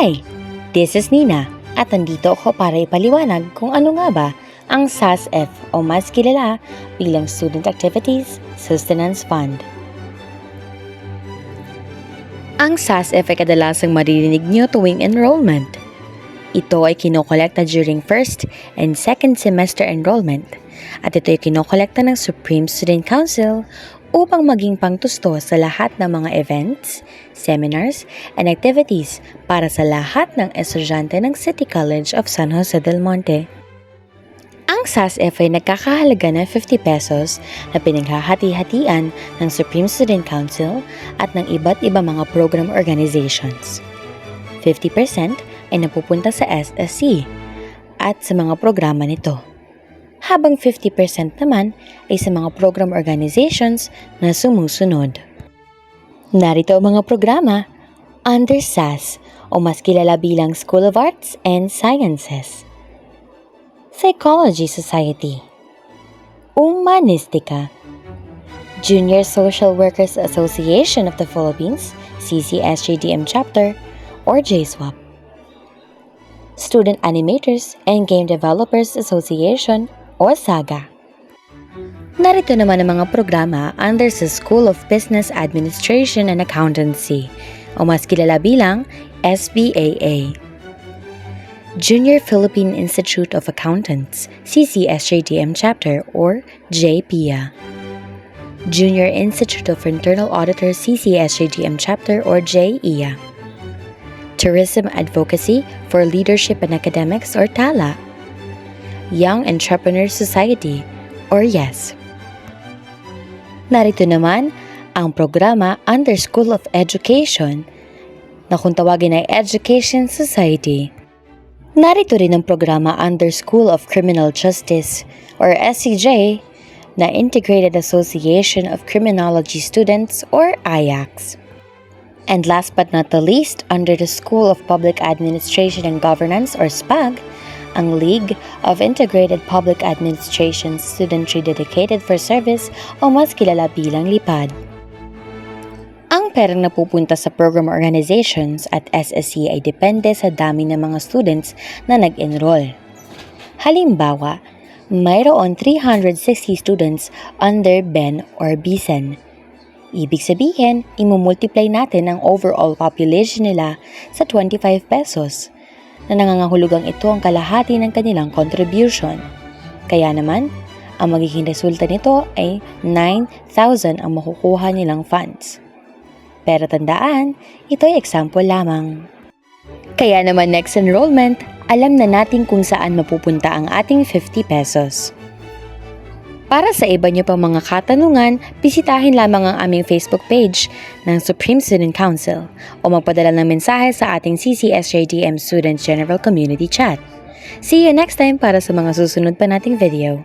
Hi! This is Nina at nandito ako para ipaliwanag kung ano nga ba ang SASF o mas kilala bilang Student Activities Sustenance Fund. Ang SASF ay kadalasang maririnig nyo tuwing enrollment. Ito ay kinokolekta during first and second semester enrollment at ito ay kinokolekta ng Supreme Student Council upang maging pangtusto sa lahat ng mga events, seminars, and activities para sa lahat ng estudyante ng City College of San Jose del Monte. Ang SASF ay nagkakahalaga ng 50 pesos na pinaghahati-hatian ng Supreme Student Council at ng iba't iba mga program organizations. 50% ay napupunta sa SSC at sa mga programa nito, habang 50% naman ay sa mga program organizations na sumusunod. Narito ang mga programa under SAS o mas kilala bilang School of Arts and Sciences, Psychology Society, Humanistica, Junior Social Workers Association of the Philippines, CCSJDM Chapter or JSWAP, Student Animators and Game Developers Association o SAGA. Narito naman ang mga programa under sa School of Business Administration and Accountancy o mas kilala bilang SBAA, Junior Philippine Institute of Accountants, CCSJDM Chapter or JPIA, Junior Institute of Internal Auditors, CCSJDM Chapter or JIA, Tourism Advocacy for Leadership and Academics or TALA, Young Entrepreneur Society or YES. Narito naman ang programa under School of Education na kung tawagin ay Education Society. Narito rin ang programa under School of Criminal Justice or SCJ na Integrated Association of Criminology Students or IACS. And last but not the least, under the School of Public Administration and Governance or SPAG, ang League of Integrated Public Administration Studentry Dedicated for Service o mas kilala bilang LIPAD. Ang perang napupunta sa program organizations at SSC ay depende sa dami ng mga students na nag-enroll. Halimbawa, mayroon 360 students under BEN or BISEN. Ibig sabihin, imumultiply natin ang overall population nila sa 25 pesos. Na nangangahulugang ito ang kalahati ng kanilang contribution. Kaya naman, ang magiging resulta nito ay 9,000 ang makukuha nilang funds. Pero tandaan, ito ay example lamang. Kaya naman next enrollment, alam na natin kung saan mapupunta ang ating 50 pesos. Para sa iba nyo pang mga katanungan, bisitahin lamang ang aming Facebook page ng Supreme Student Council o magpadala ng mensahe sa ating CCSJDM Students General Community Chat. See you next time para sa mga susunod pa nating video.